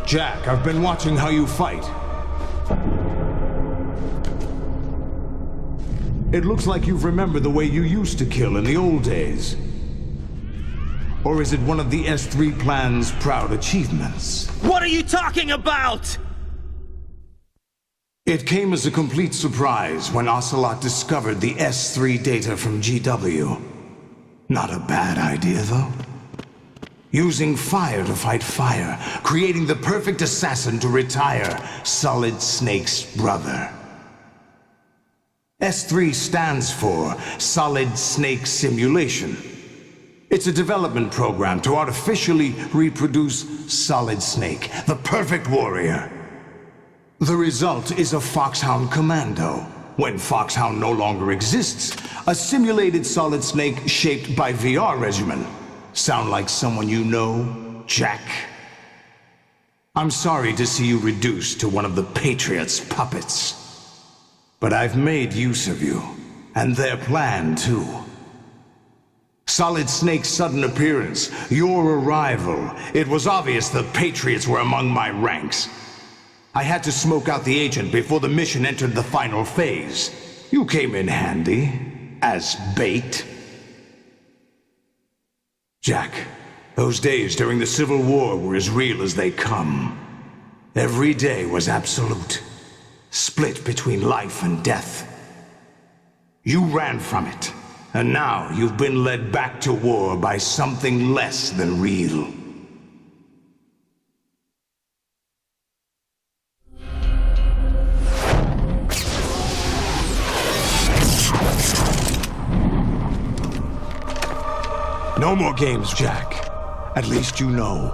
Jack, I've been watching how you fight. It looks like you've remembered the way you used to kill in the old days. Or is it one of the S3 plan's proud achievements? What are you talking about? It came as a complete surprise when Ocelot discovered the S3 data from GW. Not a bad idea, though. Using fire to fight fire, creating the perfect assassin to retire Solid Snake's brother. S3 stands for Solid Snake Simulation. It's a development program to artificially reproduce Solid Snake, the perfect warrior. The result is a Foxhound Commando. When Foxhound no longer exists, a simulated Solid Snake shaped by VR regimen. Sound like someone you know, Jack? I'm sorry to see you reduced to one of the Patriots' puppets. But I've made use of you, and their plan too. Solid Snake's sudden appearance, your arrival, it was obvious the Patriots were among my ranks. I had to smoke out the agent before the mission entered the final phase. You came in handy, as bait. Jack, those days during the Civil War were as real as they come. Every day was absolute, split between life and death. You ran from it, and now you've been led back to war by something less than real. No more games, Jack. At least you know.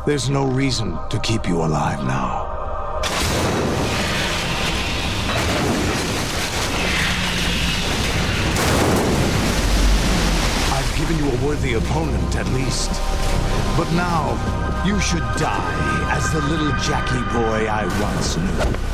There's no reason to keep you alive now. I've given you a worthy opponent, at least. But now, you should die as the little Jackie boy I once knew.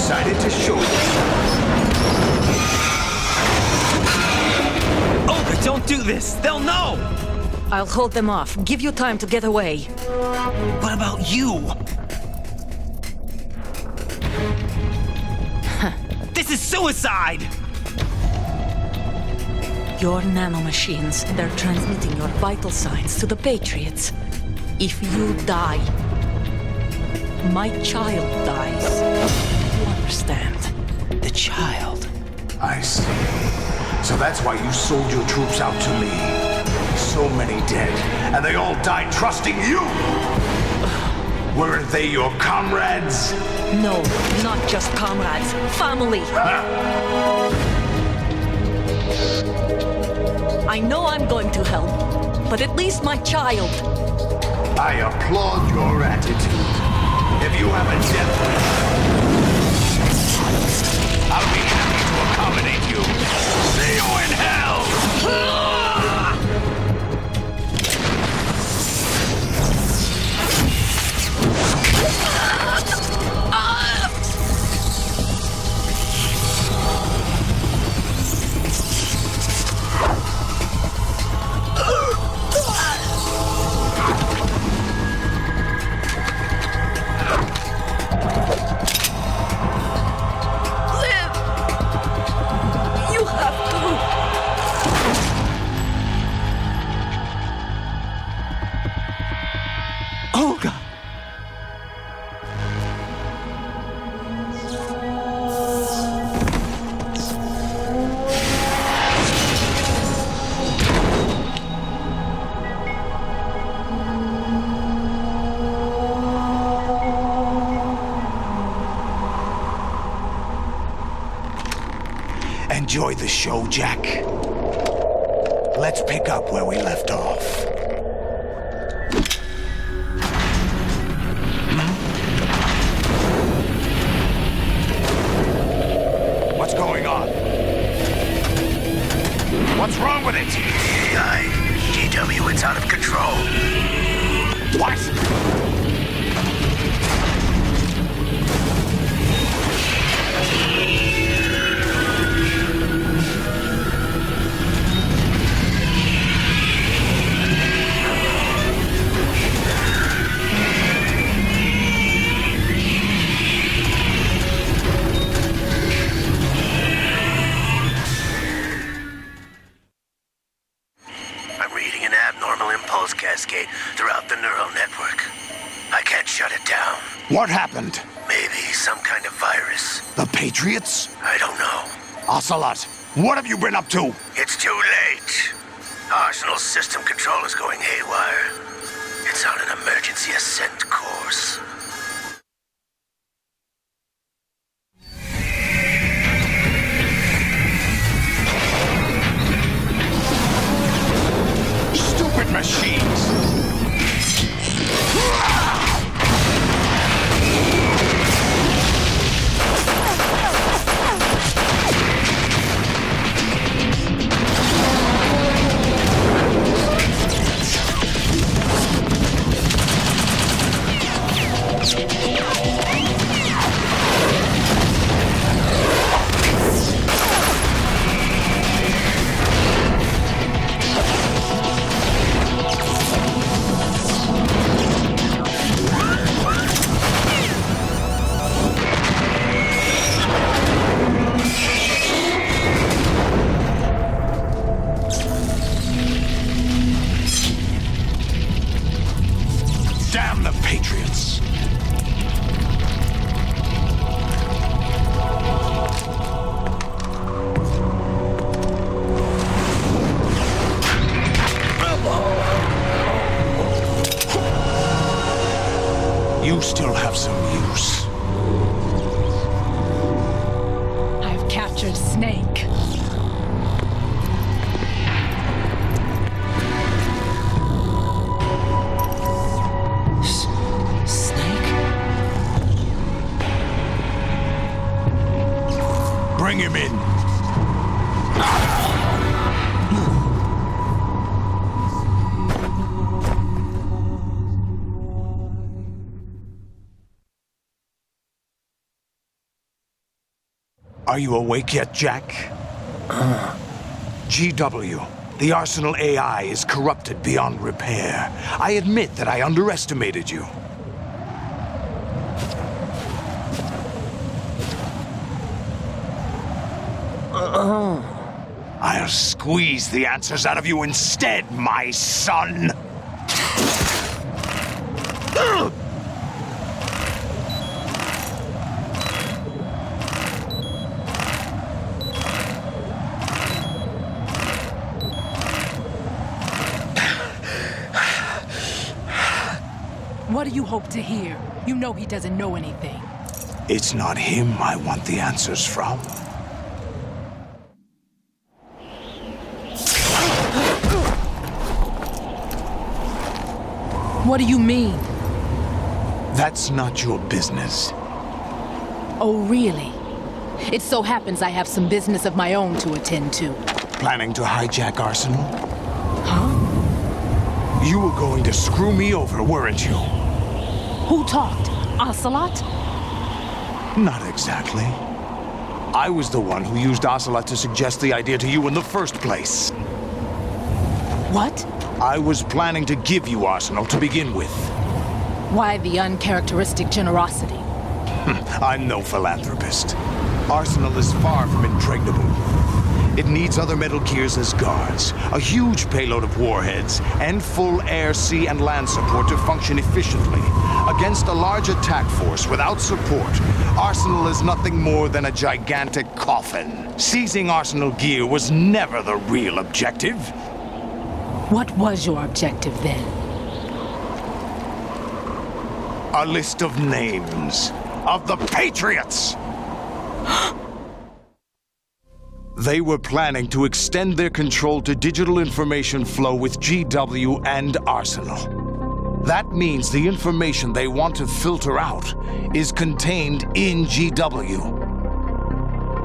decided to show you. Olga, don't do this! They'll know! I'll hold them off. Give you time to get away. What about you? This is suicide! Your nanomachines, they're transmitting your vital signs to the Patriots. If you die, my child dies. You understand? The child. I see. So that's why you sold your troops out to me. So many dead, and they all died trusting you! Weren't they your comrades? No, not just comrades. Family. I know I'm going to help, but at least my child. I applaud your attitude. If you have a death wish, I'll be happy to accommodate you. See you in hell! Olga! Enjoy the show, Jack. Let's pick up where we left off. What's going on? What's wrong with it? GW, it's out of control. What? Cascade throughout the neural network. I can't shut it down. What happened? Maybe some kind of virus. The Patriots? I don't know. Ocelot, what have you been up to? It's too late. Arsenal's system control is going haywire. It's on an emergency ascent course. Stupid machines! Damn the Patriots! You still have some use. I've captured Snake. Bring him in. Are you awake yet, Jack? GW, the Arsenal AI is corrupted beyond repair. I admit that I underestimated you. I'll squeeze the answers out of you instead, my son! What do you hope to hear? You know he doesn't know anything. It's not him I want the answers from. What do you mean? That's not your business. Oh, really? It so happens I have some business of my own to attend to. Planning to hijack Arsenal? Huh? You were going to screw me over, weren't you? Who talked? Ocelot? Not exactly. I was the one who used Ocelot to suggest the idea to you in the first place. What? I was planning to give you Arsenal to begin with. Why the uncharacteristic generosity? I'm no philanthropist. Arsenal is far from impregnable. It needs other Metal Gears as guards, a huge payload of warheads, and full air, sea, and land support to function efficiently. Against a large attack force without support, Arsenal is nothing more than a gigantic coffin. Seizing Arsenal gear was never the real objective. What was your objective then? A list of names of the Patriots! They were planning to extend their control to digital information flow with GW and Arsenal. That means the information they want to filter out is contained in GW,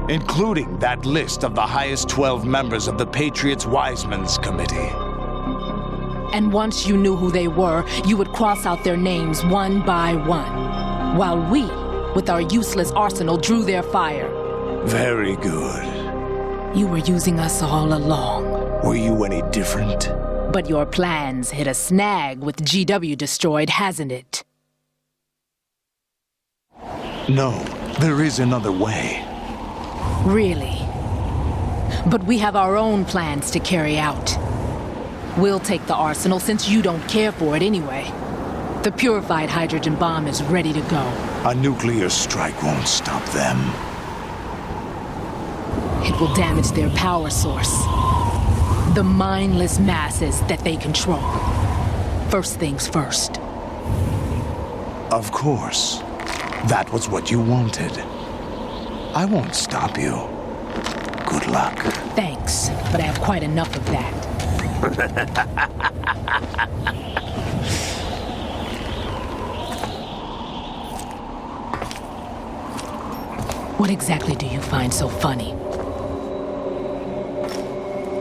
including that list of the highest 12 members of the Patriots Wiseman's Committee. And once you knew who they were, you would cross out their names one by one, while we, with our useless arsenal, drew their fire. Very good. You were using us all along. Were you any different? But your plans hit a snag with GW destroyed, hasn't it? No, there is another way. Really? But we have our own plans to carry out. We'll take the arsenal since you don't care for it anyway. The purified hydrogen bomb is ready to go. A nuclear strike won't stop them. It will damage their power source. The mindless masses that they control. First things first. Of course. That was what you wanted. I won't stop you. Good luck. Thanks, but I have quite enough of that. What exactly do you find so funny?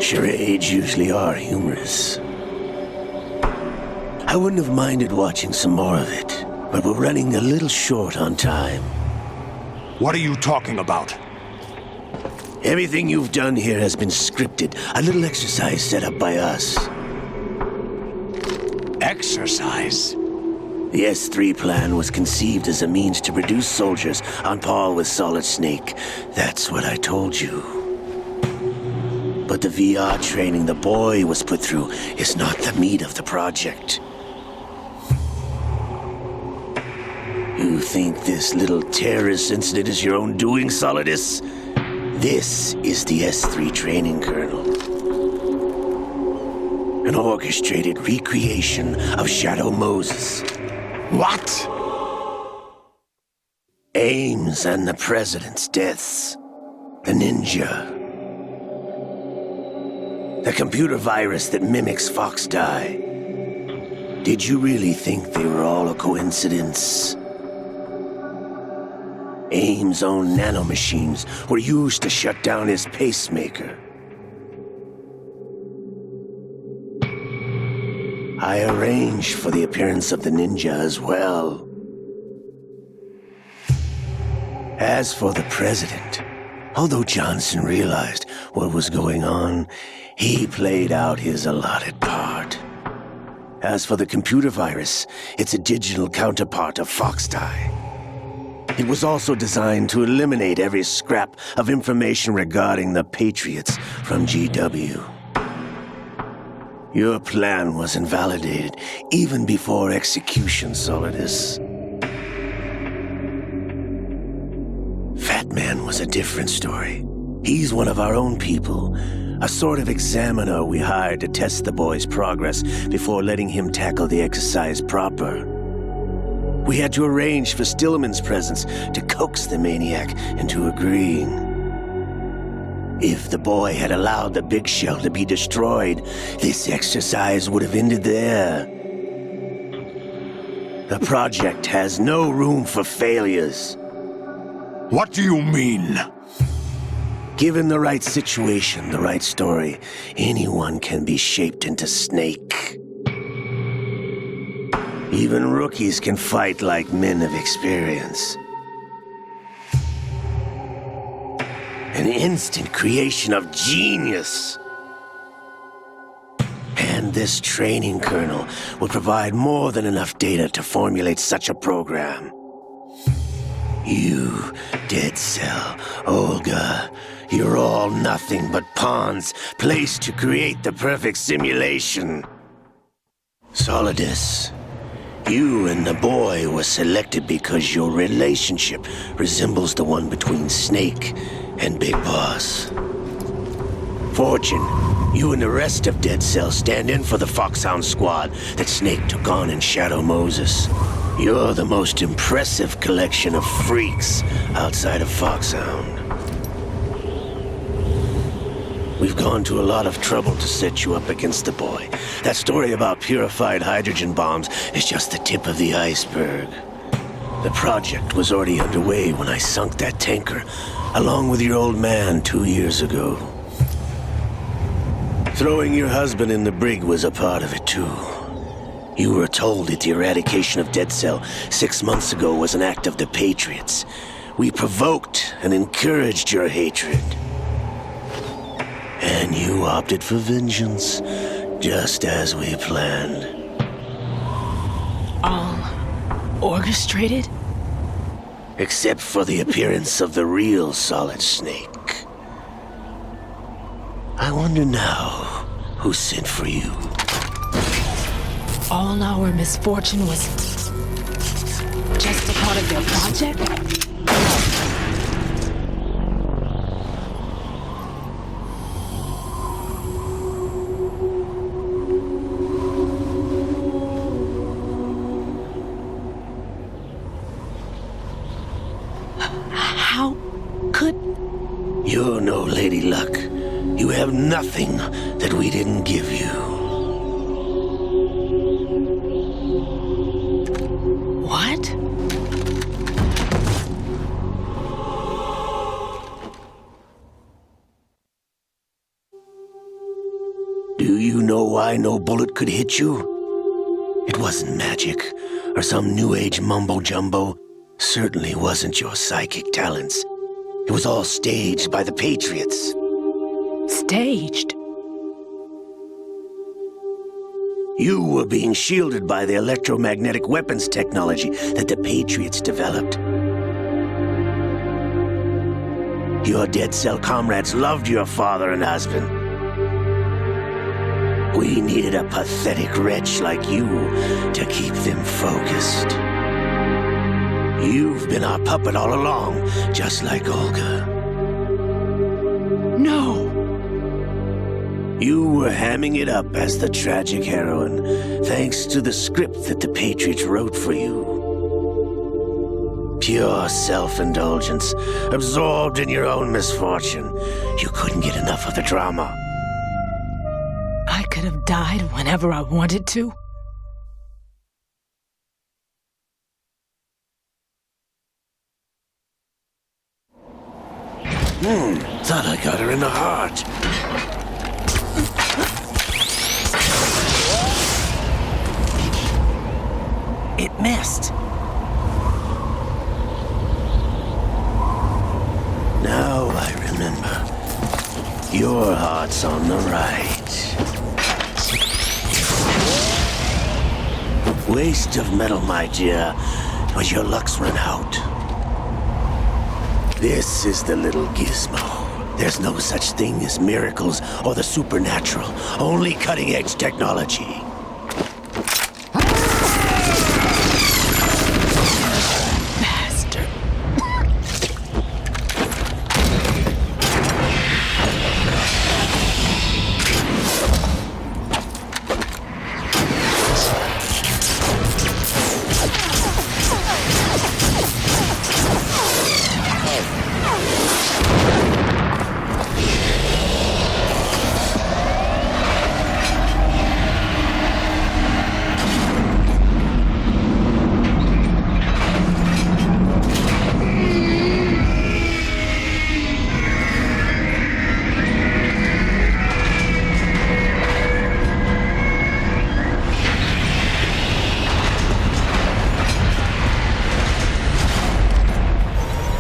Charades usually are humorous. I wouldn't have minded watching some more of it, but we're running a little short on time. What are you talking about? Everything you've done here has been scripted, a little exercise set up by us. Exercise? The S3 plan was conceived as a means to produce soldiers on par with Solid Snake. That's what I told you. But the VR training the boy was put through is not the meat of the project. You think this little terrorist incident is your own doing, Solidus? This is the S3 training kernel. An orchestrated recreation of Shadow Moses. What? Ames and the President's deaths. The ninja. The computer virus that mimics Fox Die. Did you really think they were all a coincidence? Ames' own nanomachines were used to shut down his pacemaker. I arranged for the appearance of the ninja as well. As for the President, Although Johnson realized what was going on, he played out his allotted part. As for the computer virus, it's a digital counterpart of Foxtie. It was also designed to eliminate every scrap of information regarding the Patriots from GW. Your plan was invalidated even before execution, Solidus. Fat Man was a different story. He's one of our own people, a sort of examiner we hired to test the boy's progress before letting him tackle the exercise proper. We had to arrange for Stillman's presence to coax the maniac into agreeing. If the boy had allowed the big shell to be destroyed, this exercise would have ended there. The project has no room for failures. What do you mean? Given the right situation, the right story, anyone can be shaped into Snake. Even rookies can fight like men of experience. An instant creation of genius. And this training kernel will provide more than enough data to formulate such a program. You, Dead Cell, Olga, you're all nothing but pawns placed to create the perfect simulation. Solidus, you and the boy were selected because your relationship resembles the one between Snake and Big Boss. Fortune, you and the rest of Dead Cell stand in for the Foxhound squad that Snake took on in Shadow Moses. You're the most impressive collection of freaks outside of Foxhound. We've gone to a lot of trouble to set you up against the boy. That story about purified hydrogen bombs is just the tip of the iceberg. The project was already underway when I sunk that tanker, along with your old man 2 years ago. Throwing your husband in the brig was a part of it too. You were told that the eradication of Dead Cell 6 months ago was an act of the Patriots. We provoked and encouraged your hatred. And you opted for vengeance, just as we planned. All orchestrated? Except for the appearance of the real Solid Snake. I wonder now who sent for you. All our misfortune was just a part of their project? How could... You're no Lady Luck. You have nothing that we didn't give you. What? Do you know why no bullet could hit you? It wasn't magic, or some new age mumbo-jumbo. Certainly wasn't your psychic talents. It was all staged by the Patriots. Staged? You were being shielded by the electromagnetic weapons technology that the Patriots developed. Your Dead Cell comrades loved your father and husband. We needed a pathetic wretch like you to keep them focused. You've been our puppet all along, just like Olga. No! You were hamming it up as the tragic heroine, thanks to the script that the Patriots wrote for you. Pure self-indulgence, absorbed in your own misfortune. You couldn't get enough of the drama. I could have died whenever I wanted to. Thought I got her in the heart. It missed. Now I remember, your heart's on the right. Waste of metal, my dear, but your luck's run out. This is the little gizmo. There's no such thing as miracles or the supernatural, only cutting-edge technology. Bastard.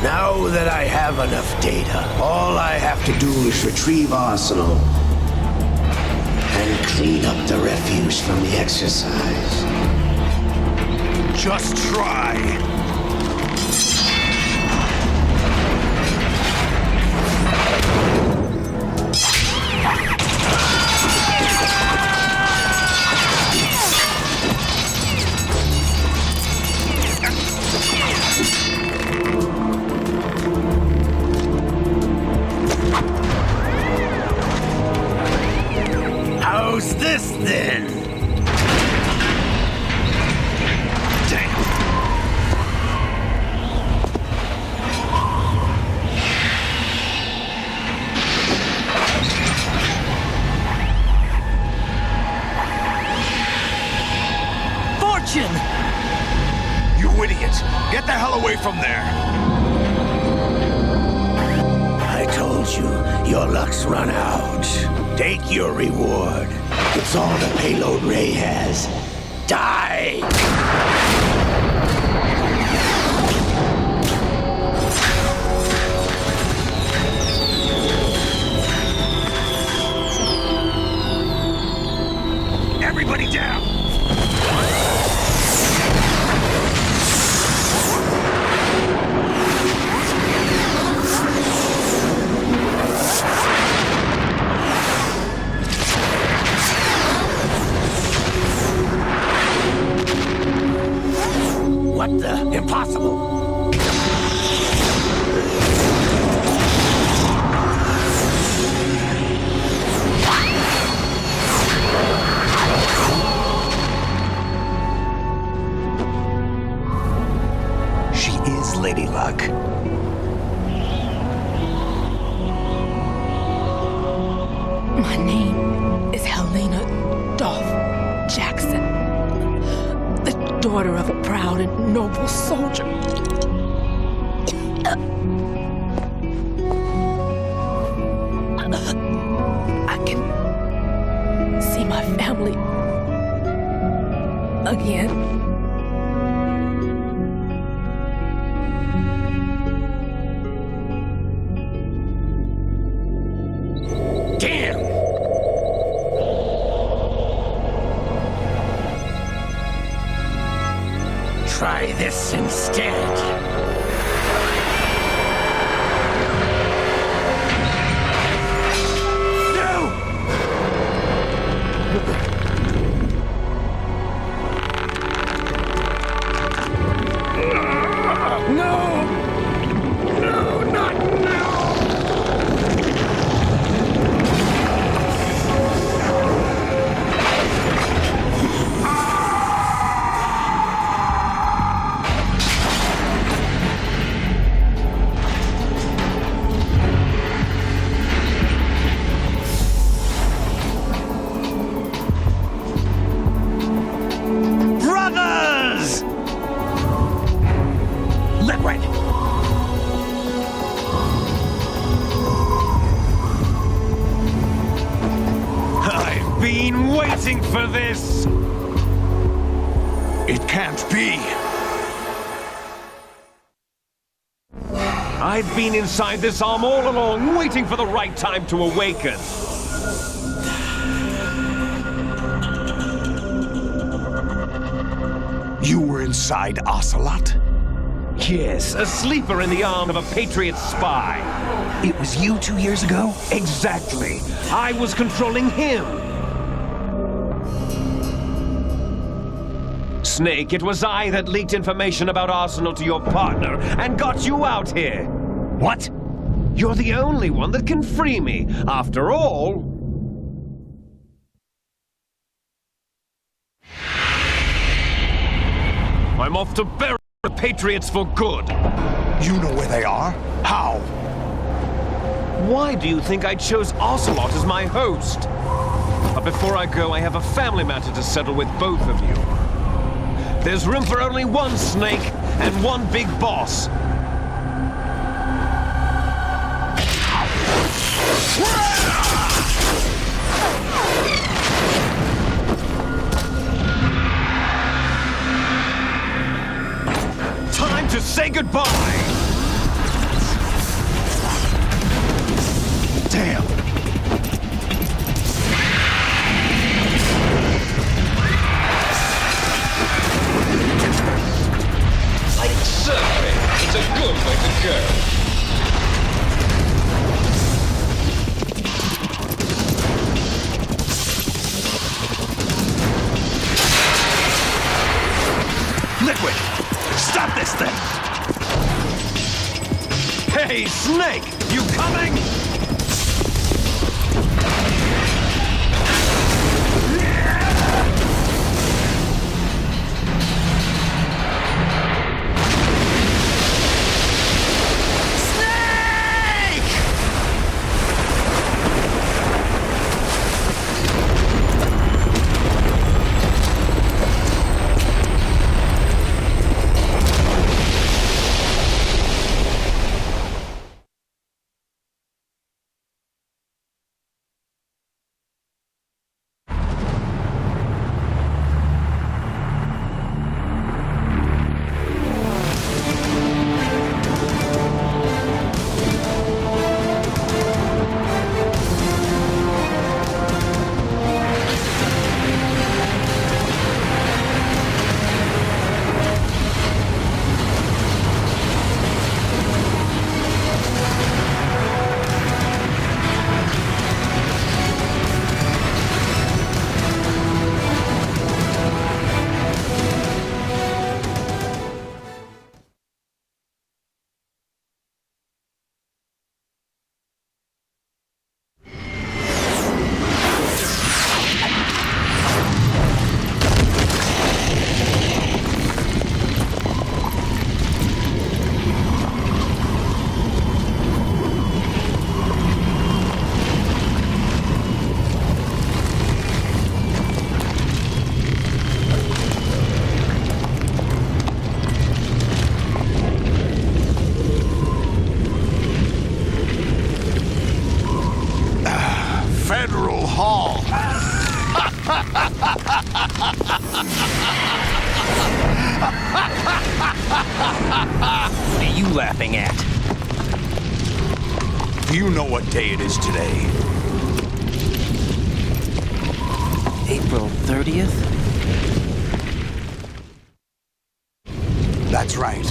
Now that I have enough data, all I have to do is retrieve Arsenal and clean up the refuse from the exercise. Just try. How's this then? Damn. Fortune! You idiot! Get the hell away from there! I told you, your luck's run out. Take your reward. It's all the payload Ray has. Die! Everybody down! What the? Impossible! She is Lady Luck. My name is Helena Dolph Jackson, the daughter of a proud and noble soldier. I can see my family again. Damn! Try this instead. Brothers! Liquid! I've been waiting for this! It can't be! I've been inside this arm all along, waiting for the right time to awaken. You were inside Ocelot? Yes, a sleeper in the arm of a Patriot spy. It was you 2 years ago? Exactly. I was controlling him. Snake, it was I that leaked information about Arsenal to your partner and got you out here. What? You're the only one that can free me. After all... I'm off to bury the Patriots for good. You know where they are? How? Why do you think I chose Ocelot as my host? But before I go, I have a family matter to settle with both of you. There's room for only one Snake and one big boss. Time to say goodbye! Damn! Like surfing, it's a good way to go. Liquid! Stop this thing! Hey, Snake! You coming? Federal Hall. What are you laughing at? Do you know what day it is today? April 30th? That's right.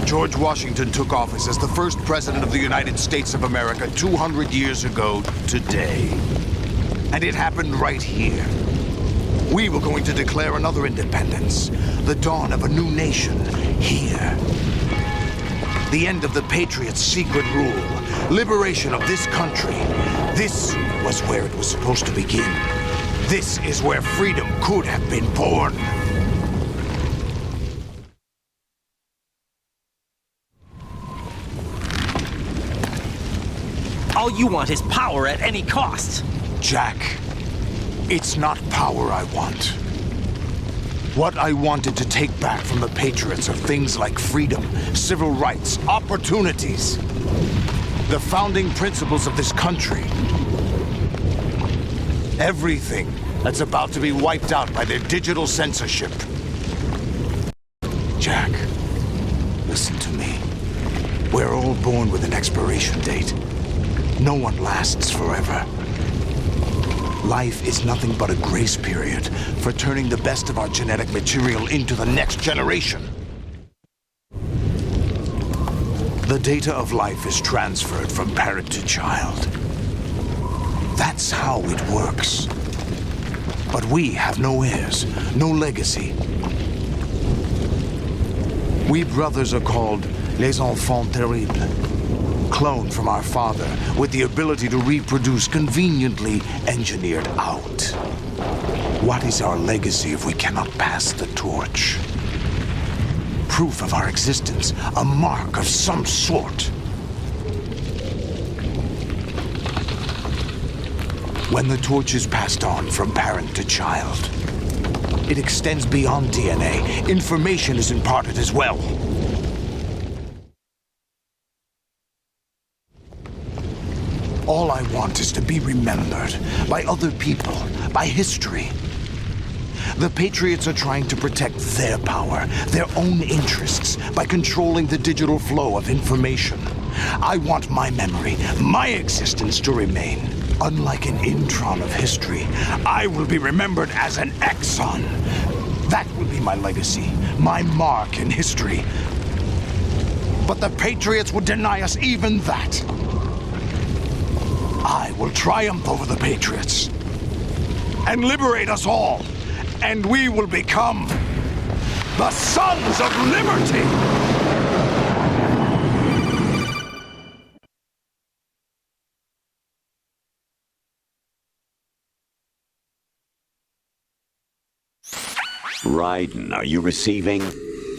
George Washington took office as the first president of the United States of America 200 years ago today. And it happened right here. We were going to declare another independence, the dawn of a new nation here. The end of the Patriots' secret rule, liberation of this country. This was where it was supposed to begin. This is where freedom could have been born. All you want is power at any cost. Jack, it's not power I want. What I wanted to take back from the Patriots are things like freedom, civil rights, opportunities. The founding principles of this country. Everything that's about to be wiped out by their digital censorship. Jack, Listen to me. We're all born with an expiration date. No one lasts forever. Life is nothing but a grace period for turning the best of our genetic material into the next generation. The data of life is transferred from parent to child. That's how it works. But we have no heirs, no legacy. We brothers are called les enfants terribles, cloned from our father with the ability to reproduce conveniently engineered out. What is our legacy if we cannot pass the torch? Proof of our existence, a mark of some sort. When the torch is passed on from parent to child, it extends beyond DNA. Information is imparted as well. All I want is to be remembered by other people, by history. The Patriots are trying to protect their power, their own interests, by controlling the digital flow of information. I want my memory, my existence to remain. Unlike an intron of history, I will be remembered as an exon. That will be my legacy, my mark in history. But the Patriots would deny us even that. I will triumph over the Patriots and liberate us all, and we will become the Sons of Liberty! Raiden, are you receiving?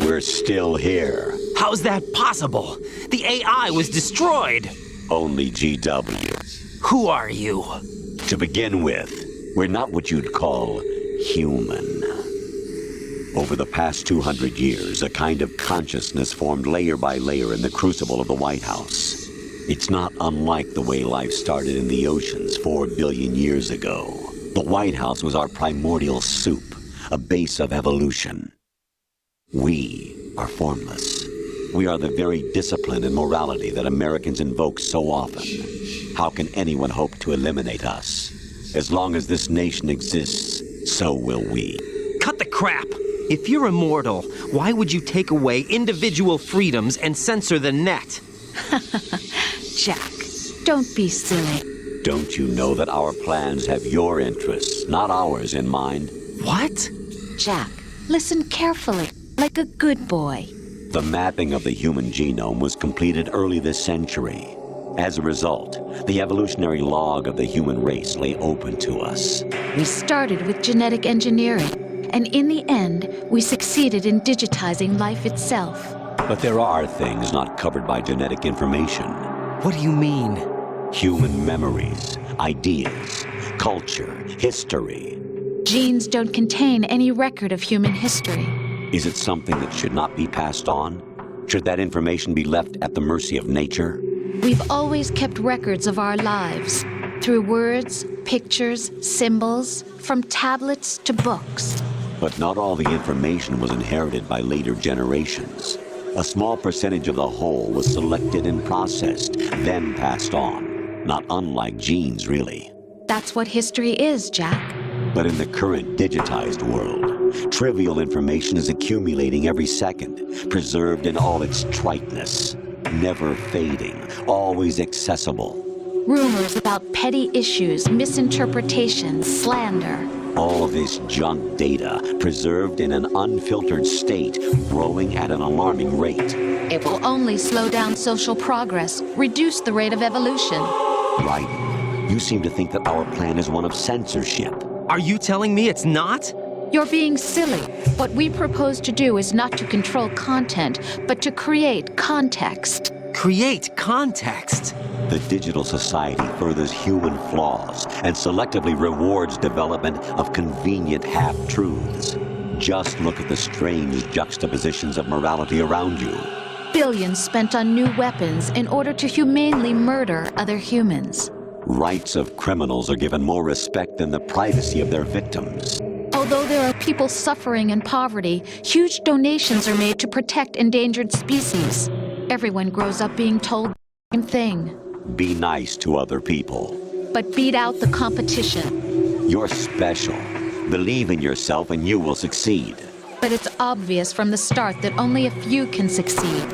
We're still here. How's that possible? The AI was destroyed. Only GW. Who are you? To begin with, we're not what you'd call human. Over the past 200 years, a kind of consciousness formed layer by layer in the crucible of the White House. It's not unlike the way life started in the oceans 4 billion years ago. The White House was our primordial soup, a base of evolution. We are formless. We are the very discipline and morality that Americans invoke so often. How can anyone hope to eliminate us? As long as this nation exists, so will we. Cut the crap! If you're immortal, why would you take away individual freedoms and censor the net? Jack, don't be silly. Don't you know that our plans have your interests, not ours, in mind? What? Jack, listen carefully, like a good boy. The mapping of the human genome was completed early this century. As a result, the evolutionary log of the human race lay open to us. We started with genetic engineering, and in the end, we succeeded in digitizing life itself. But there are things not covered by genetic information. What do you mean? Human memories, ideas, culture, history. Genes don't contain any record of human history. Is it something that should not be passed on? Should that information be left at the mercy of nature? We've always kept records of our lives, through words, pictures, symbols, from tablets to books. But not all the information was inherited by later generations. A small percentage of the whole was selected and processed, then passed on. Not unlike genes, really. That's what history is, Jack. But in the current digitized world, trivial information is accumulating every second, preserved in all its triteness, never fading, always accessible. Rumors about petty issues, misinterpretations, slander. All of this junk data, preserved in an unfiltered state, growing at an alarming rate. It will only slow down social progress, reduce the rate of evolution. Right. You seem to think that our plan is one of censorship. Are you telling me it's not? You're being silly. What we propose to do is not to control content, but to create context. Create context? The digital society furthers human flaws and selectively rewards development of convenient half-truths. Just look at the strange juxtapositions of morality around you. Billions spent on new weapons in order to humanely murder other humans. Rights of criminals are given more respect than the privacy of their victims. Although there are people suffering in poverty, huge donations are made to protect endangered species. Everyone grows up being told the same thing. Be nice to other people. But beat out the competition. You're special. Believe in yourself and you will succeed. But it's obvious from the start that only a few can succeed.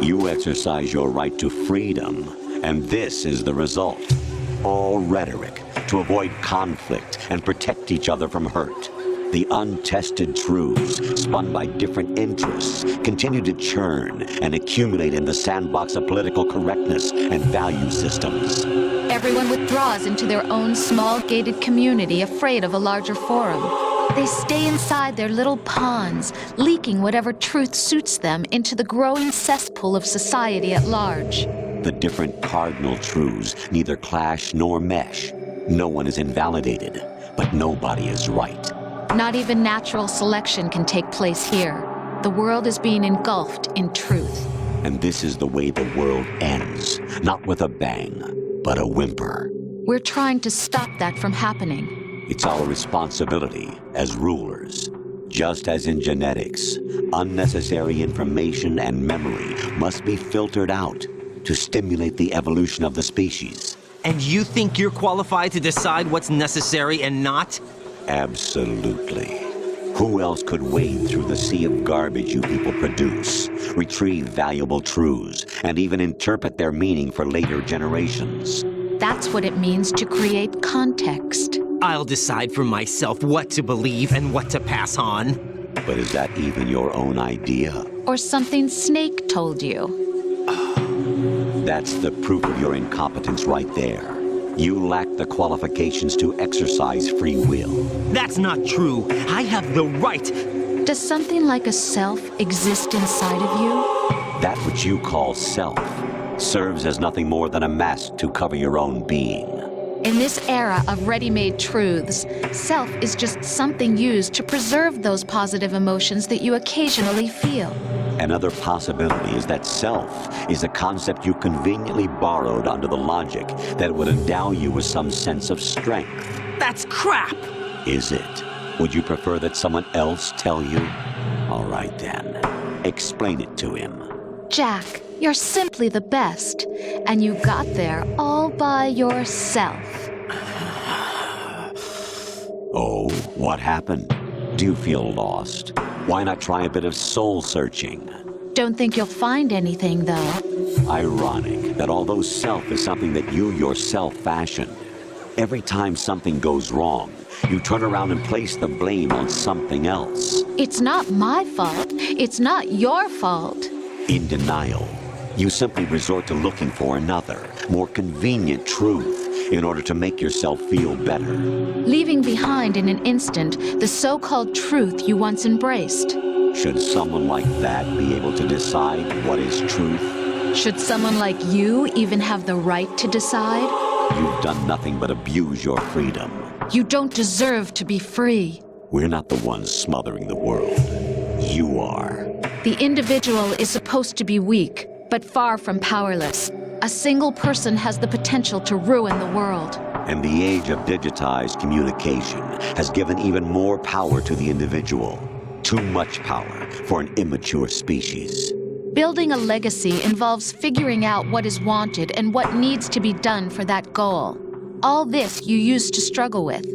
You exercise your right to freedom, and this is the result. All rhetoric to avoid conflict and protect each other from hurt. The untested truths, spun by different interests, continue to churn and accumulate in the sandbox of political correctness and value systems. Everyone withdraws into their own small gated community, afraid of a larger forum. They stay inside their little ponds, leaking whatever truth suits them into the growing cesspool of society at large. The different cardinal truths neither clash nor mesh. No one is invalidated, but nobody is right. Not even natural selection can take place here. The world is being engulfed in truth. And this is the way the world ends, not with a bang, but a whimper. We're trying to stop that from happening. It's our responsibility as rulers. Just as in genetics, unnecessary information and memory must be filtered out to stimulate the evolution of the species. And you think you're qualified to decide what's necessary and not? Absolutely. Who else could wade through the sea of garbage you people produce, retrieve valuable truths, and even interpret their meaning for later generations? That's what it means to create context. I'll decide for myself what to believe and what to pass on. But is that even your own idea? Or something Snake told you? That's the proof of your incompetence right there. You lack the qualifications to exercise free will. That's not true. I have the right. Does something like a self exist inside of you? That which you call self serves as nothing more than a mask to cover your own being. In this era of ready-made truths, self is just something used to preserve those positive emotions that you occasionally feel. Another possibility is that self is a concept you conveniently borrowed under the logic that would endow you with some sense of strength. That's crap! Is it? Would you prefer that someone else tell you? All right then, explain it to him. Jack, you're simply the best, and you got there all by yourself. Oh, what happened? Do you feel lost? Why not try a bit of soul searching? Don't think you'll find anything, though. Ironic that although self is something that you yourself fashioned, every time something goes wrong, you turn around and place the blame on something else. It's not my fault. It's not your fault. In denial, you simply resort to looking for another, more convenient truth in order to make yourself feel better. Leaving behind in an instant the so-called truth you once embraced. Should someone like that be able to decide what is truth? Should someone like you even have the right to decide? You've done nothing but abuse your freedom. You don't deserve to be free. We're not the ones smothering the world. You are. The individual is supposed to be weak, but far from powerless. A single person has the potential to ruin the world. And the age of digitized communication has given even more power to the individual. Too much power for an immature species. Building a legacy involves figuring out what is wanted and what needs to be done for that goal. All this you used to struggle with.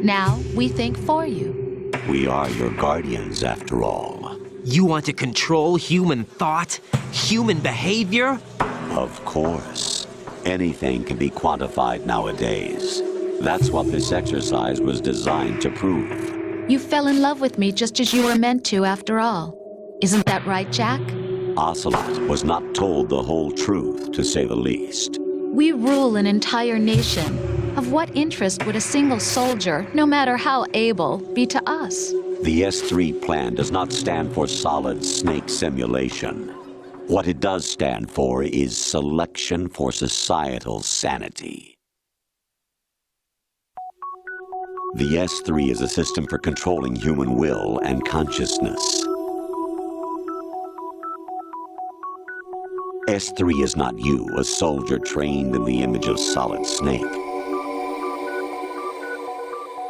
Now we think for you. We are your guardians, after all. You want to control human thought, human behavior? Of course. Anything can be quantified nowadays. That's what this exercise was designed to prove. You fell in love with me just as you were meant to, after all. Isn't that right, Jack? Ocelot was not told the whole truth, to say the least. We rule an entire nation. Of what interest would a single soldier, no matter how able, be to us? The S3 plan does not stand for solid snake simulation. What it does stand for is selection for societal sanity. The S3 is a system for controlling human will and consciousness. S3 is not you, a soldier trained in the image of Solid Snake.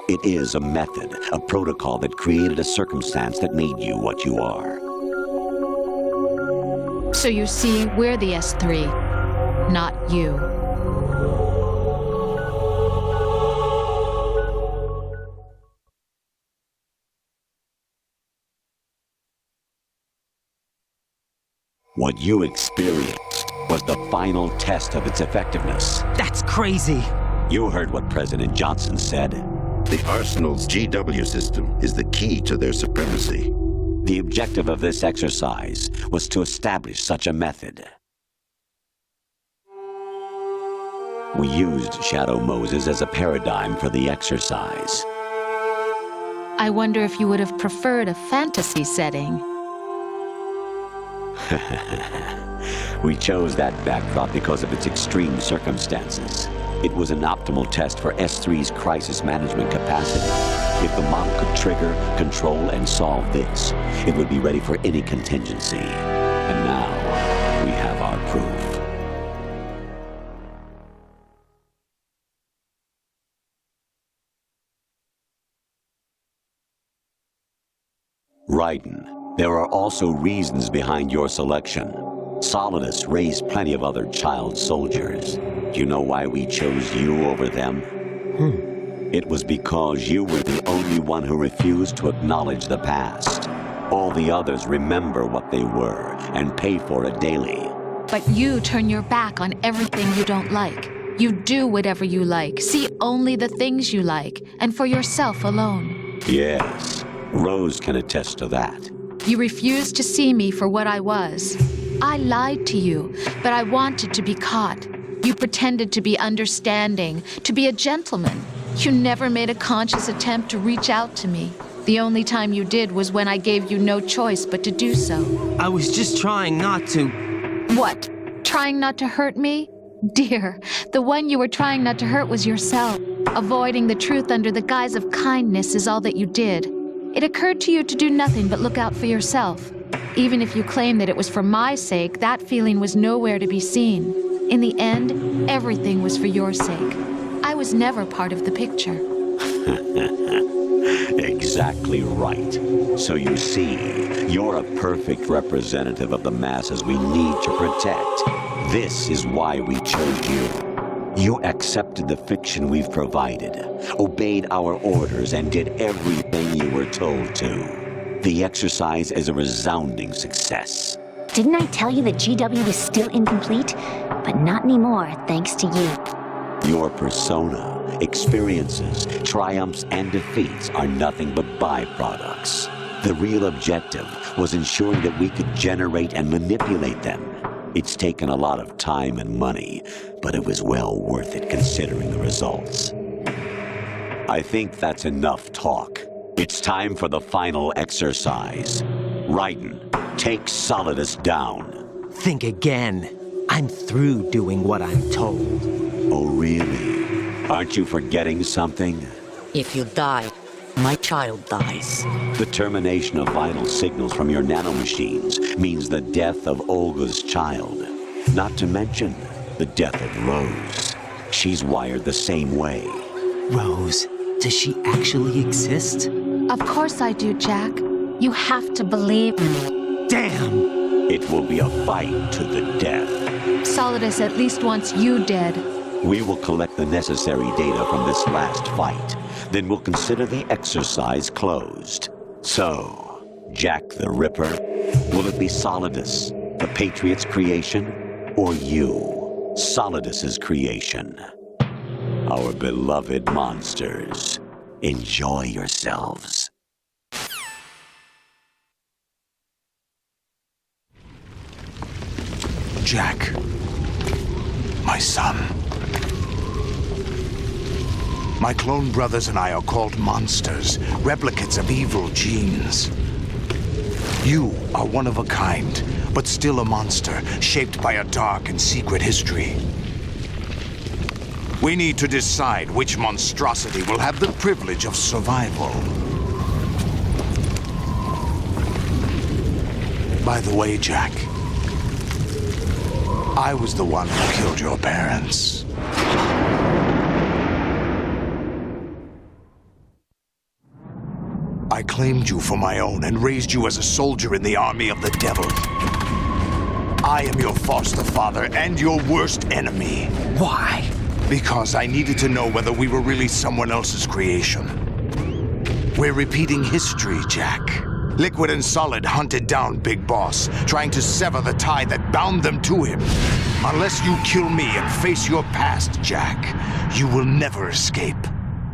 It is a method, a protocol that created a circumstance that made you what you are. So you see, we're the S3, not you. What you experienced was the final test of its effectiveness. That's crazy. You heard what President Johnson said. The Arsenal's GW system is the key to their supremacy. The objective of this exercise was to establish such a method. We used Shadow Moses as a paradigm for the exercise. I wonder if you would have preferred a fantasy setting. We chose that backdrop because of its extreme circumstances. It was an optimal test for S3's crisis management capacity. If the model could trigger, control, and solve this, it would be ready for any contingency. And now, we have our proof. Raiden, there are also reasons behind your selection. Solidus raised plenty of other child soldiers. Do you know why we chose you over them? It was because you were the only one who refused to acknowledge the past. All the others remember what they were and pay for it daily. But you turn your back on everything you don't like. You do whatever you like, see only the things you like, and for yourself alone. Yes, Rose can attest to that. You refused to see me for what I was. I lied to you, but I wanted to be caught. You pretended to be understanding, to be a gentleman. You never made a conscious attempt to reach out to me. The only time you did was when I gave you no choice but to do so. I was just trying not to. What? Trying not to hurt me? Dear, the one you were trying not to hurt was yourself. Avoiding the truth under the guise of kindness is all that you did. It occurred to you to do nothing but look out for yourself. Even if you claim that it was for my sake, that feeling was nowhere to be seen. In the end, everything was for your sake. I was never part of the picture. Exactly right. So you see, you're a perfect representative of the masses we need to protect. This is why we chose you. You accepted the fiction we've provided, obeyed our orders, and did everything you were told to. The exercise is a resounding success. Didn't I tell you that GW is still incomplete? But not anymore, thanks to you. Your persona, experiences, triumphs, and defeats are nothing but byproducts. The real objective was ensuring that we could generate and manipulate them. It's taken a lot of time and money, but it was well worth it considering the results. I think that's enough talk. It's time for the final exercise. Raiden, take Solidus down. Think again. I'm through doing what I'm told. Oh, really? Aren't you forgetting something? If you die, my child dies. The termination of vital signals from your nanomachines means the death of Olga's child. Not to mention the death of Rose. She's wired the same way. Rose, does she actually exist? Of course I do, Jack. You have to believe me. Damn! It will be a fight to the death. Solidus at least wants you dead. We will collect the necessary data from this last fight. Then we'll consider the exercise closed. So, Jack the Ripper, will it be Solidus, the Patriots' creation, or you, Solidus's creation? Our beloved monsters, enjoy yourselves. Jack, my son. My clone brothers and I are called monsters, replicates of evil genes. You are one of a kind, but still a monster, shaped by a dark and secret history. We need to decide which monstrosity will have the privilege of survival. By the way, Jack, I was the one who killed your parents. I claimed you for my own and raised you as a soldier in the army of the devil. I am your foster father and your worst enemy. Why? Because I needed to know whether we were really someone else's creation. We're repeating history, Jack. Liquid and Solid hunted down Big Boss, trying to sever the tie that bound them to him. Unless you kill me and face your past, Jack, you will never escape.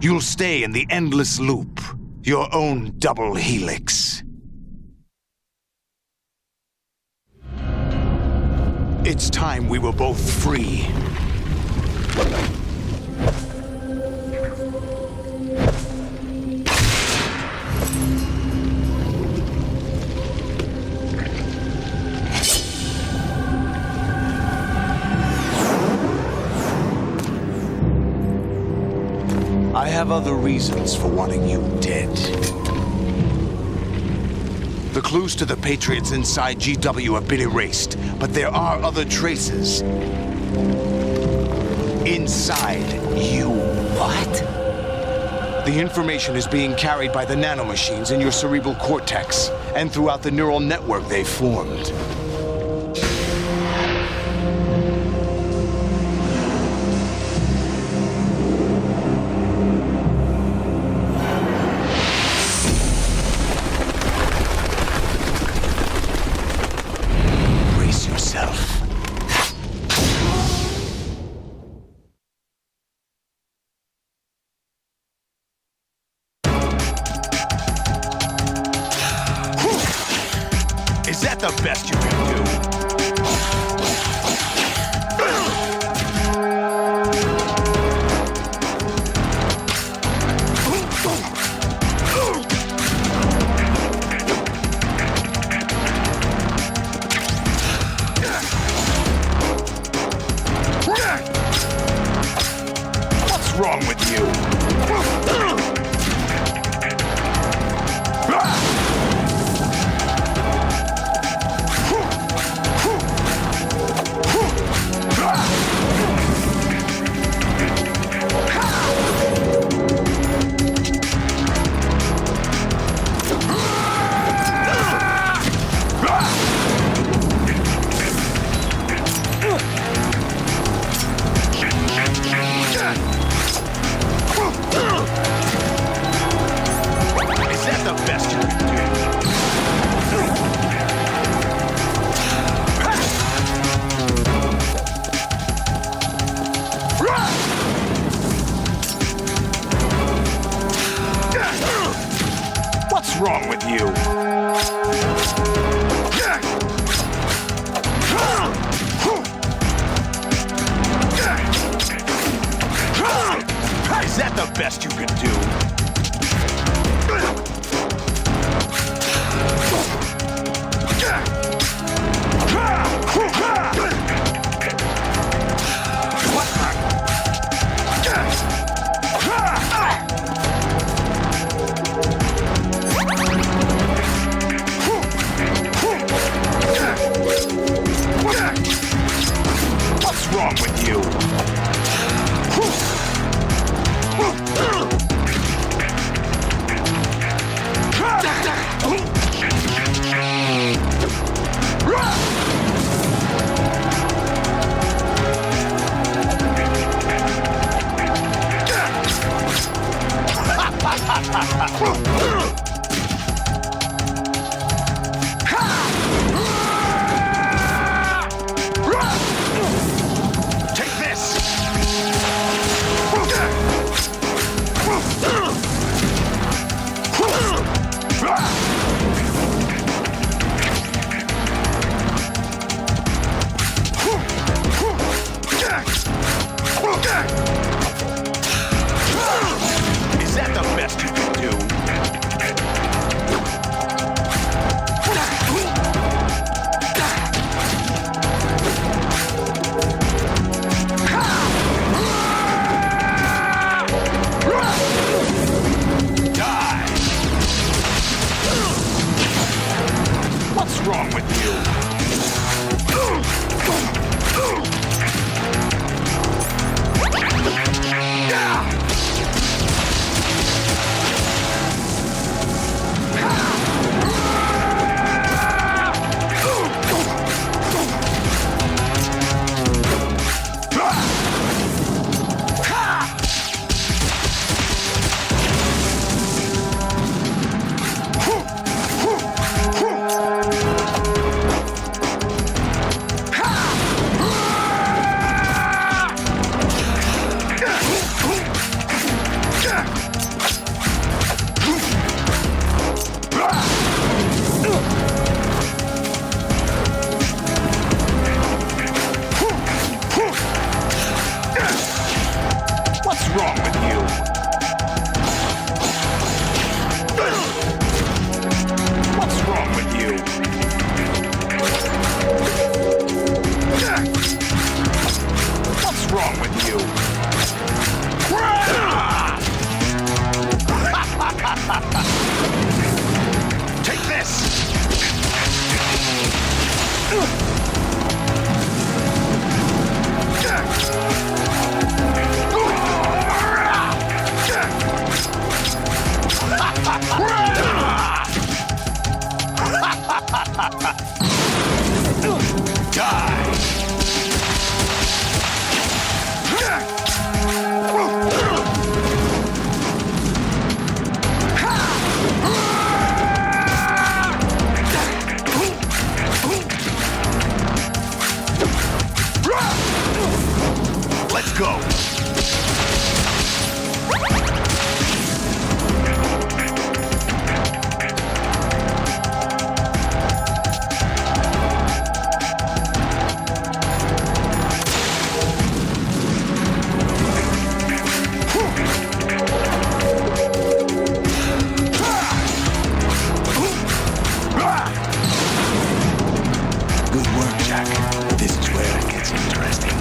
You'll stay in the endless loop, your own double helix. It's time we were both free. I have other reasons for wanting you dead. The clues to the Patriots inside GW have been erased, but there are other traces. Inside you. What? The information is being carried by the nanomachines in your cerebral cortex, and throughout the neural network they've formed. Is that the best you can do? What's wrong with you? What's wrong with you? Is that the best you can do? What's wrong with you? Take this! Is that the best you can do? Die! What's wrong with you? Let's go! Good work, Jack. This is where it gets interesting.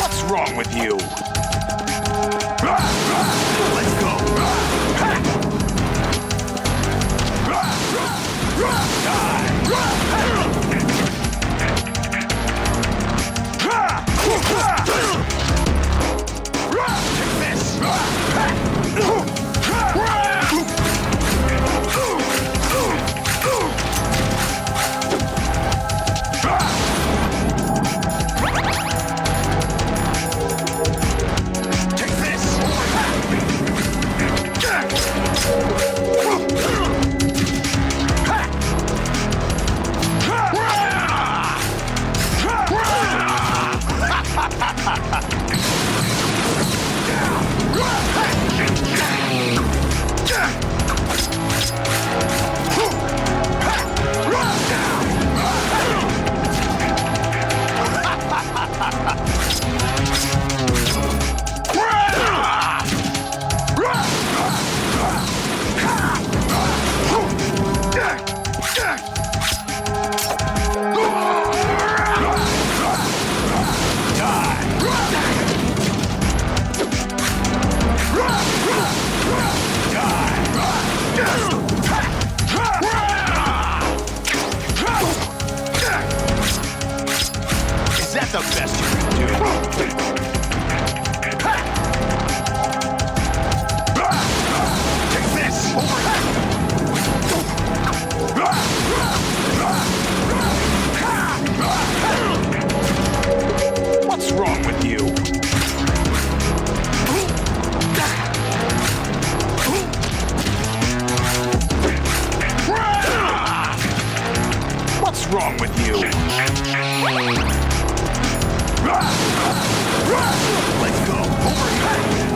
What's wrong with you? Let's go. Is that the best you can do? Take this! What's wrong with you? What's wrong with you? Let's go. Over here.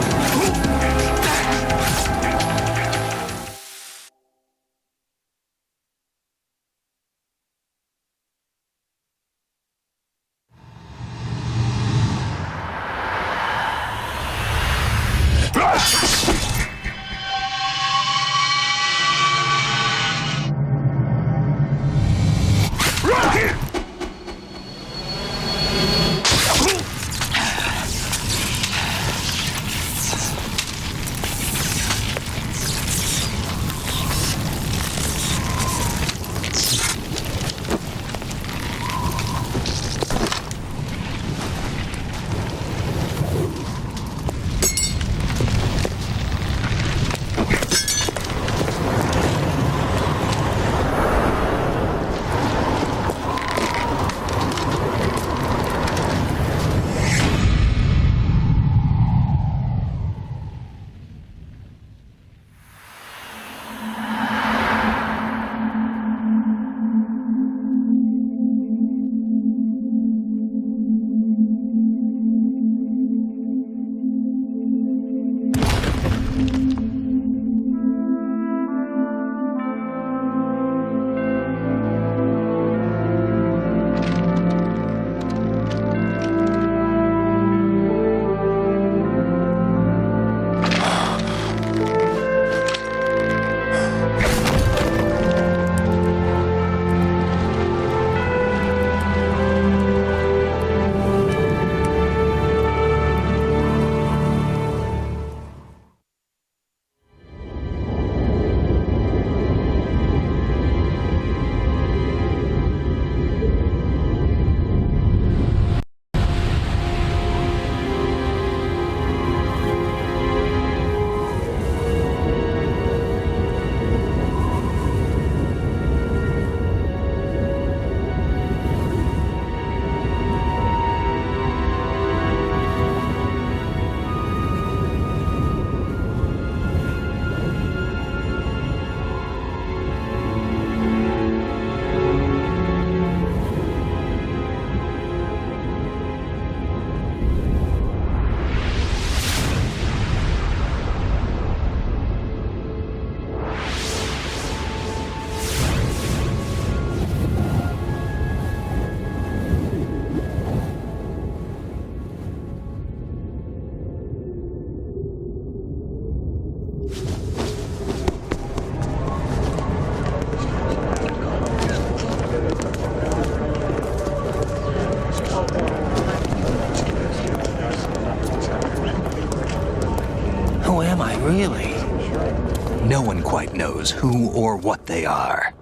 reality. No one quite knows who or what they are.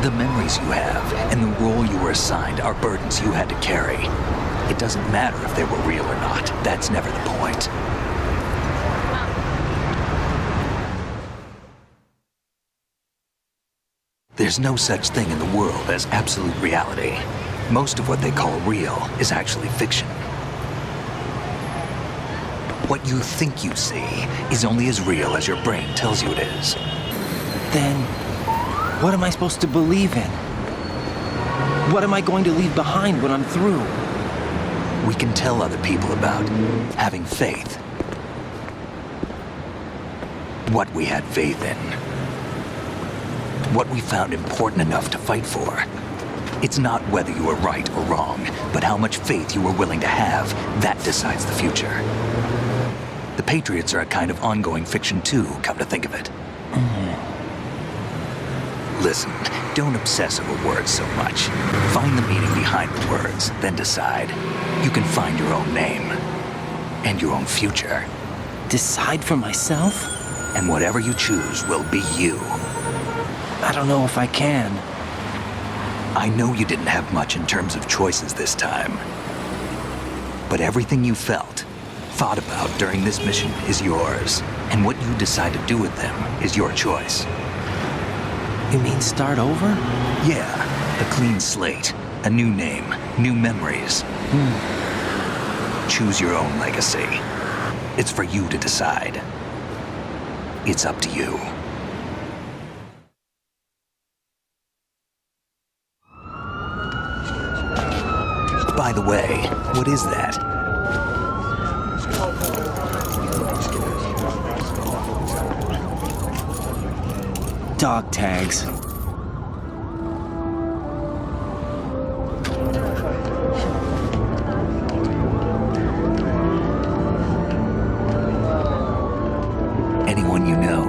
The memories you have and the role you were assigned are burdens you had to carry. It doesn't matter if they were real or not. That's never the point. There's no such thing in the world as absolute reality. Most of what they call real is actually fiction. What you think you see is only as real as your brain tells you it is. Then, what am I supposed to believe in? What am I going to leave behind when I'm through? We can tell other people about having faith. What we had faith in. What we found important enough to fight for. It's not whether you were right or wrong, but how much faith you were willing to have. That decides the future. The Patriots are a kind of ongoing fiction too, come to think of it. Listen, don't obsess over words so much. Find the meaning behind the words, then decide. You can find your own name. And your own future. Decide for myself? And whatever you choose will be you. I don't know if I can. I know you didn't have much in terms of choices this time. But everything you felt, thought about during this mission is yours. And what you decide to do with them is your choice. You mean start over? Yeah, a clean slate, a new name, new memories. Choose your own legacy. It's for you to decide. It's up to you. By the way, what is that? Dog tags. Anyone you know?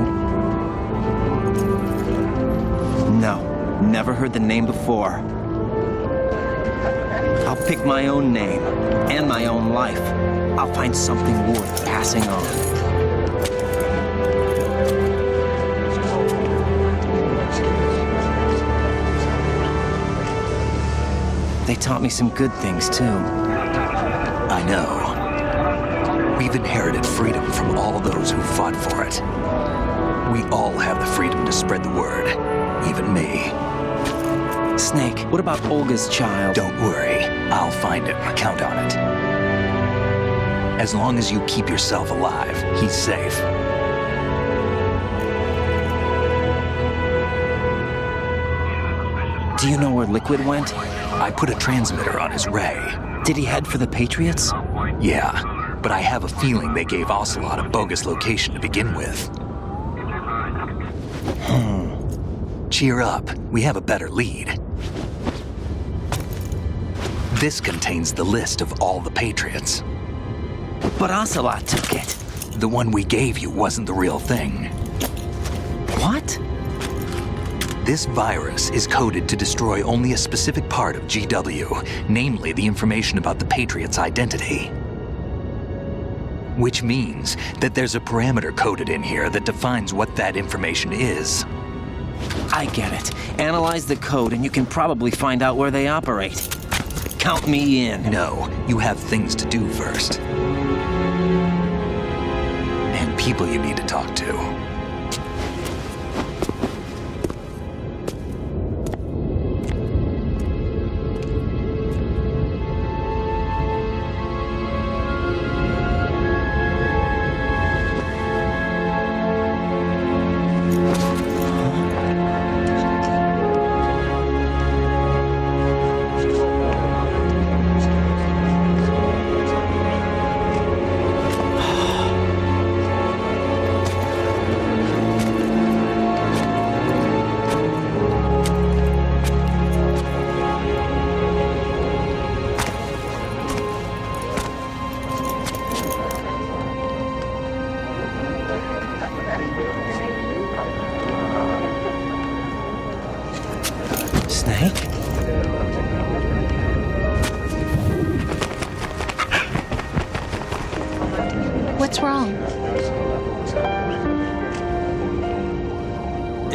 No, never heard the name before. I'll pick my own name and my own life. I'll find something worth passing on. They taught me some good things, too. I know. We've inherited freedom from all those who fought for it. We all have the freedom to spread the word, even me. Snake, what about Olga's child? Don't worry, I'll find him. Count on it. As long as you keep yourself alive, he's safe. Do you know where Liquid went? I put a transmitter on his ray. Did he head for the Patriots? Yeah, but I have a feeling they gave Ocelot a bogus location to begin with. Cheer up, we have a better lead. This contains the list of all the Patriots. But Ocelot took it. The one we gave you wasn't the real thing. What? This virus is coded to destroy only a specific part of GW, namely the information about the Patriots' identity. Which means that there's a parameter coded in here that defines what that information is. I get it. Analyze the code and you can probably find out where they operate. Count me in. No, you have things to do first. And people you need to talk to.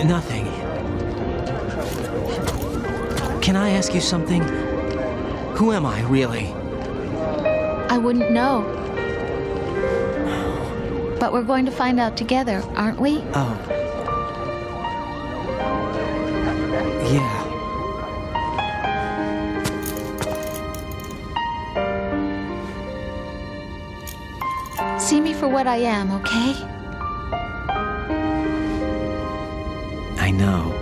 Nothing. Can I ask you something? Who am I, really? I wouldn't know. But we're going to find out together, aren't we? Oh. Yeah. See me for what I am, okay? I know.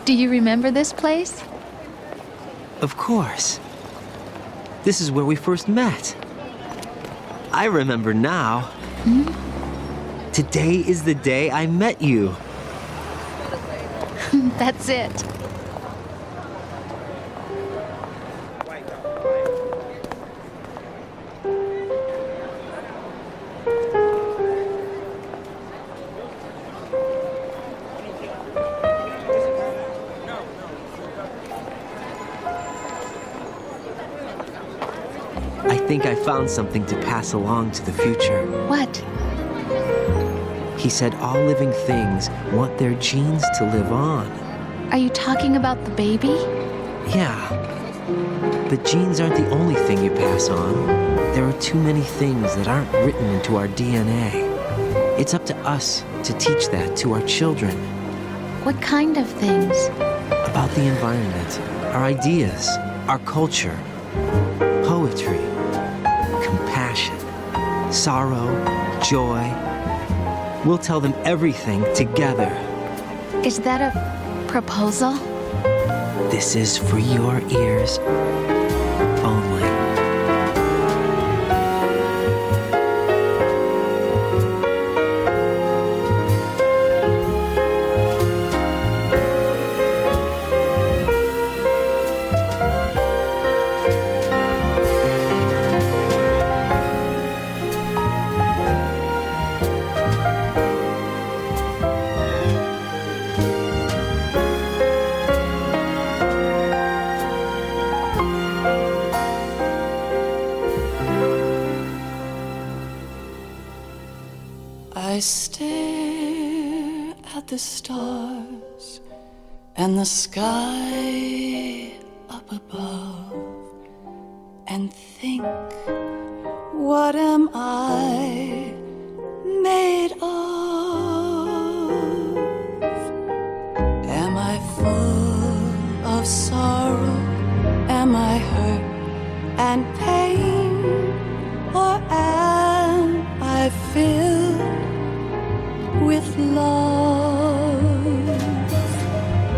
Do you remember this place? Of course. This is where we first met. I remember now. Today is the day I met you. That's it. I think I found something to pass along to the future. What? He said all living things want their genes to live on. Are you talking about the baby? Yeah. But genes aren't the only thing you pass on. There are too many things that aren't written into our DNA. It's up to us to teach that to our children. What kind of things? About the environment, our ideas, our culture, poetry, compassion, sorrow, joy. We'll tell them everything together. Is that a proposal? This is for your ears only. I stare at the stars and the sky up above and think, what am I made of? Am I full of sorrow? Am I hurt and pain? Or am I filled with love?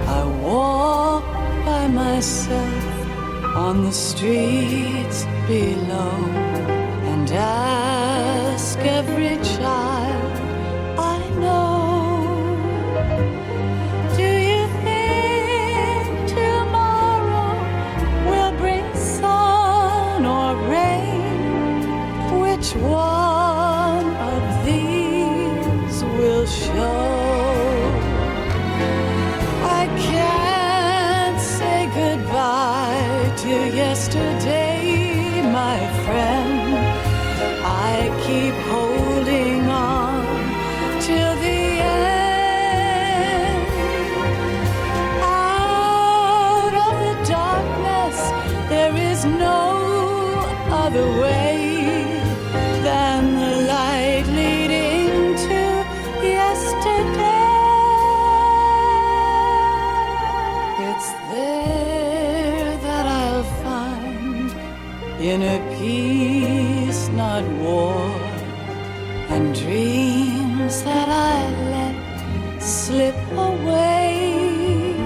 I walk by myself on the streets below and ask every child I know, do you think tomorrow will bring sun or rain? Which one of these will show? I can't say goodbye to yesterday, my friend. I keep holding on till the end. Out of the darkness, there is no other way than the light leading to yesterday. It's there that I'll find inner peace, not war, and dreams that I let slip away.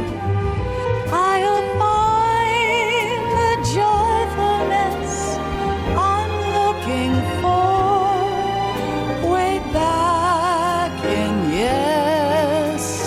I'll find the joyfulness I'm looking for way back in yesterday.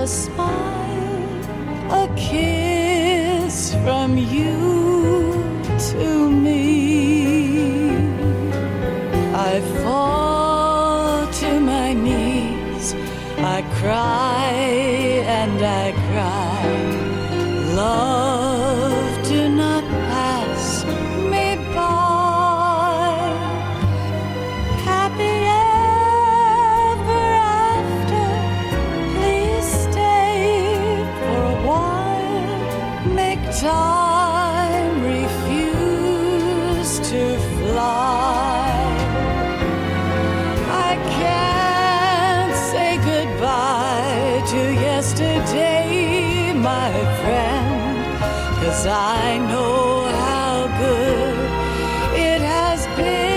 a smile, a kiss from you to me. I fall to my knees, I cry and I cry. Love, do not pass me by. Happy ever after, please stay for a while. Make time refuse to fly. I can't say goodbye to yesterday, my friend, 'cause I know how good it has been.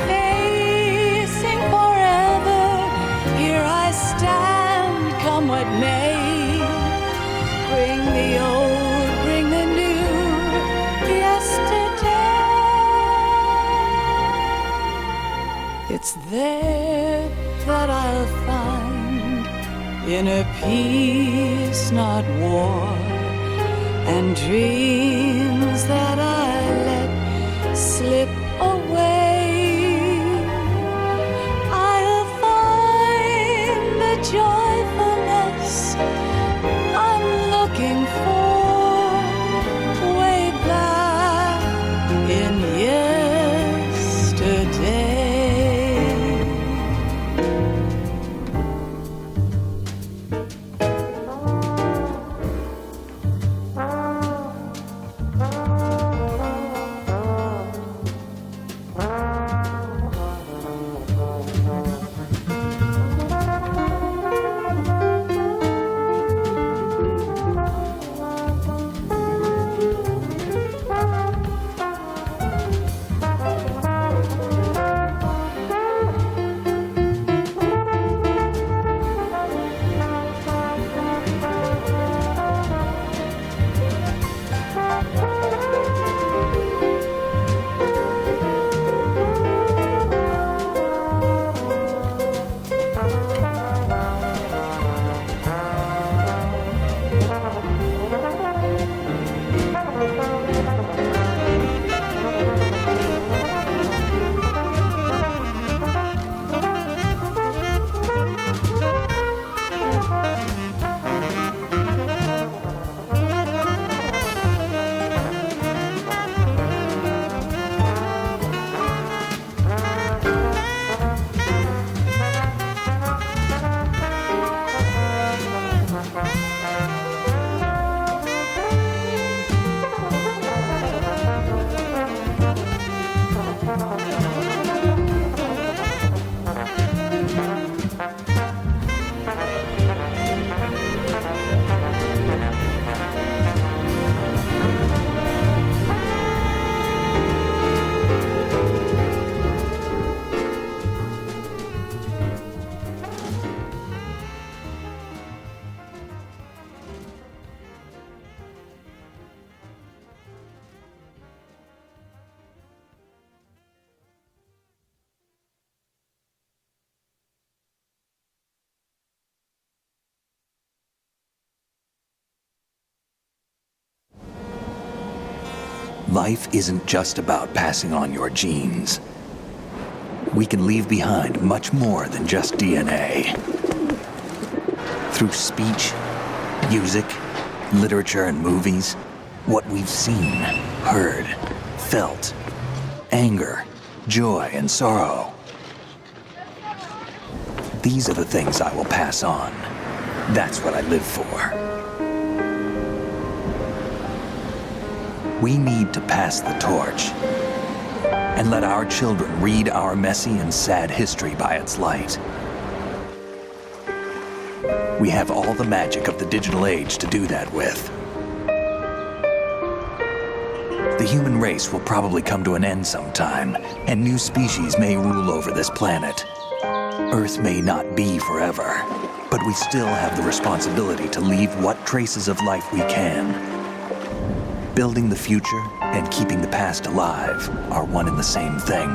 Facing forever, here I stand, come what may. Bring the old, bring the new, yesterday. It's there that I'll find inner peace, not war, and dreams that I let slip away. I'll find the joyfulness I'm looking for way back in yesterday. Life isn't just about passing on your genes. We can leave behind much more than just DNA. Through speech, music, literature, and movies, what we've seen, heard, felt, anger, joy, and sorrow. These are the things I will pass on. That's what I live for. We need to pass the torch and let our children read our messy and sad history by its light. We have all the magic of the digital age to do that with. The human race will probably come to an end sometime, and new species may rule over this planet. Earth may not be forever, but we still have the responsibility to leave what traces of life we can. Building the future and keeping the past alive are one and the same thing.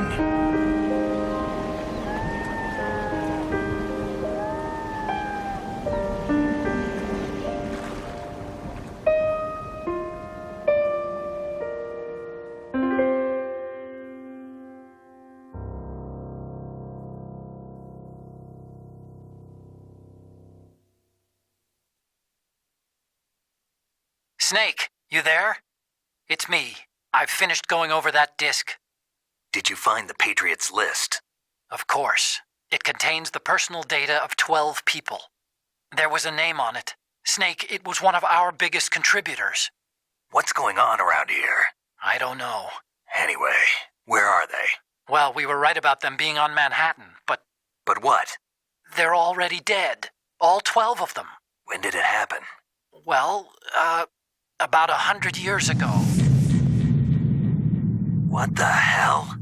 Snake, you there? It's me. I've finished going over that disk. Did you find the Patriots list? Of course. It contains the personal data of 12 people. There was a name on it. Snake, it was one of our biggest contributors. What's going on around here? I don't know. Anyway, where are they? Well, we were right about them being on Manhattan, but... But what? They're already dead. All 12 of them. When did it happen? Well, about 100 years ago. What the hell?